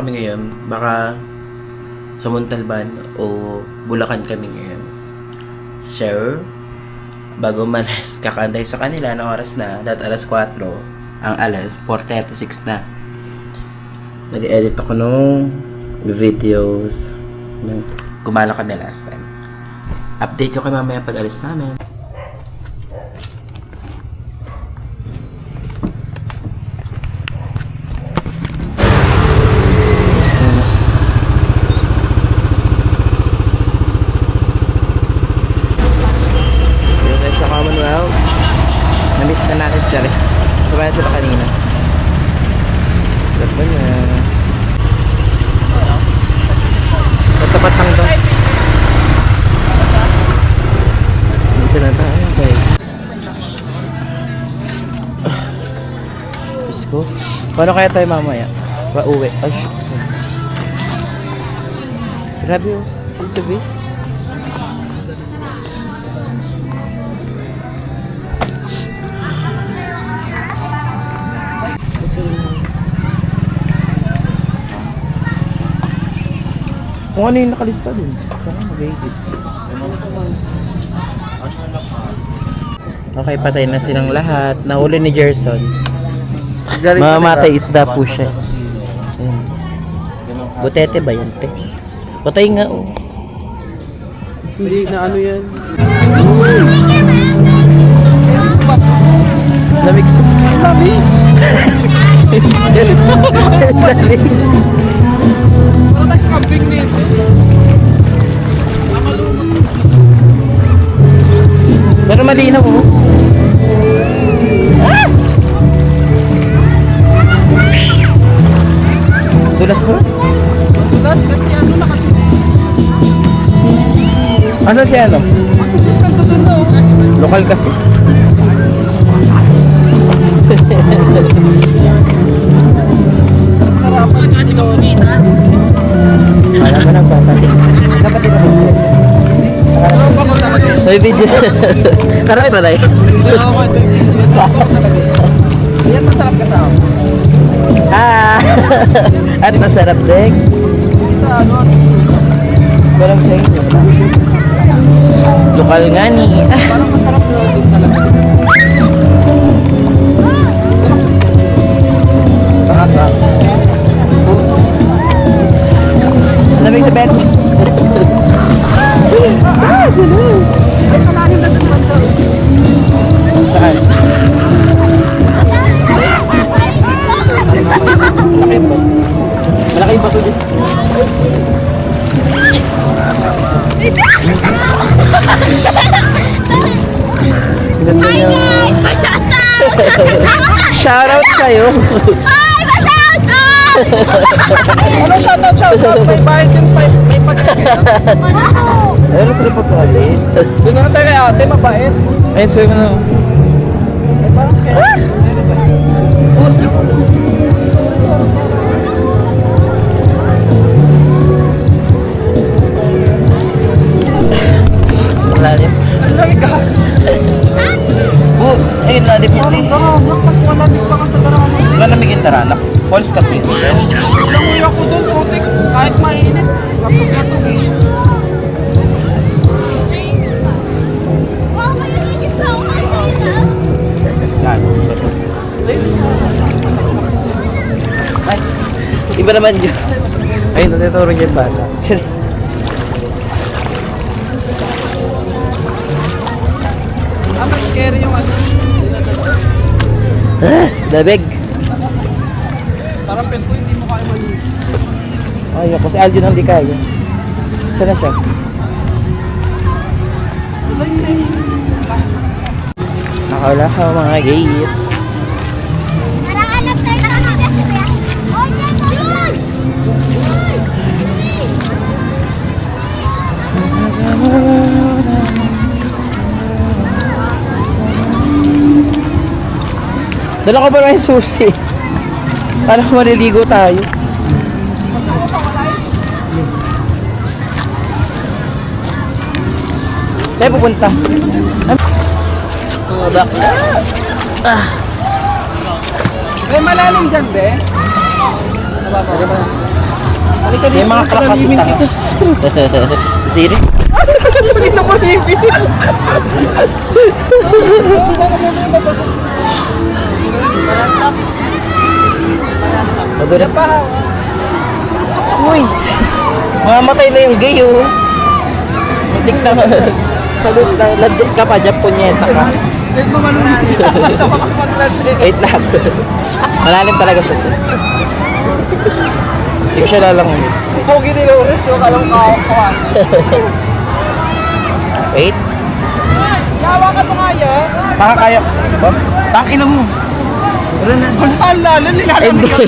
kami ngayon. Baka sa Montalban o Bulacan kami ngayon. So, bago malas, kakantay sa kanila na oras na. Dahil alas 4, ang alas 4:36 na. Nag-edit ako nung videos nung gumala kami last time. Update ko kayo mamaya pag alis namin. Na-meet na natin siya rin. Sabayan sila kanina. Ganda niya. Matapat lang daw. Dito na tayo, guys. Diyos ko. Paano kaya tayo mamaya? Pauwi. Ay, shit. Grabe oh. Dito ba? Kung ano yung nakalista dun. Saan mag-edit? Okay, patay na silang lahat. Nahuli ni Gerson. Mamamatay isda po siya. Ayan. Butete ba yan, te? Patay nga, oh. Hindi na ano yan. Lamig sa... Lamig! Lamig! Camping nito. Pero malinaw oh. Ah! Tulas mo? Tulas kasi ano nakati. Asan si ano? Lokal kasi. Sarapan ka ni Lolita. Alam mo nang papatid. Kapatid na po. May video. Karap pa rin. Yan masarap ka tao. At masarap din. Isa ano? Walang sa inyo. Lokal nga ni. Parang masarap na din talaga. Pakaka. Lamig sa bed. Ay, kalalim na din man daw. Saan? Malaki yung baso dito. Ganda niya. Shoutout kayo. Ano shoutout? May bayad yung may pagkain. Ayun sila pagkalit. Doon na tayo kay ate, mabait. Ayun sila na. Ay, parang kaya. Lalim. Ang lamig ka. Ayun lalim yan eh. Daranak, mas malamig pa ka sa daranak. Malamig yung Taranak. Falls kasi. Langoy ako doon, putik. Kahit mainit. Kapag-gatog eh. Ay, iba naman yun. Ay, natuturo niya yung bata. Mas scary yung ano. Dabig. Parang pen ko, hindi mo kaya maliit. Ay, ako si Aljon ang di kaya. Saan na siya? Nakawala ka mga gays. Dala ko ba may susi? Para maliligo tayo. Tayo pupunta. Bakla. May malalim dyan, be? Halika May mga krakas palalimin tanga. Siri? Hindi na palibig. Madulas pa. Uy! Mamatay na yung gay, oh. Muntik na. Salut na. Legit ka pa, Japunyeta ka. Wait mo malulunod sa mga paglasin. Wait lang. Malalim talaga siya. Hindi ko siya lalangon. Pogi ni Loris, yung kalong kawan. Wait. Yawa ka mo nga yan. Baka kaya. Oh, takin mo. Wala na. Wala, lalo nilalamig ka.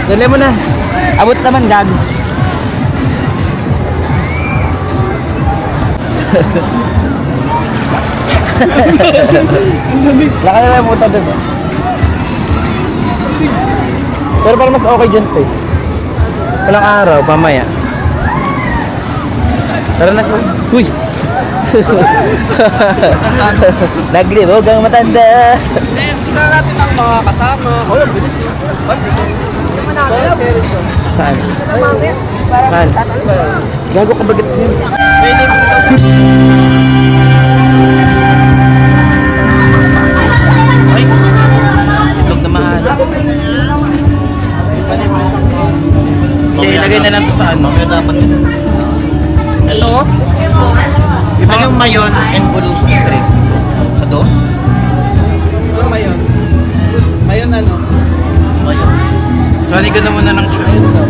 Dali mo na. Abot naman, gago. Laka na lang mo ito doon. Pero parang mas okay dyan, te. Walang araw, mamaya. Tara na siya. Uy! Naglibog ang matanda. Isa natin ang mga kasama. Oh, ang bilis yun. Saan? Saan? Gago ka bagit siya. Pwede mo dito. Ay! Itlog na mahal. Hindi, ilagay na lang to sa ano. Mamaya dapat yun. Ito? Iba yung mayon and buluso straight. Sa dos? Ano mayon? Mayon ano? Mayon. Sorry ko na muna ng shoot. Ayun daw.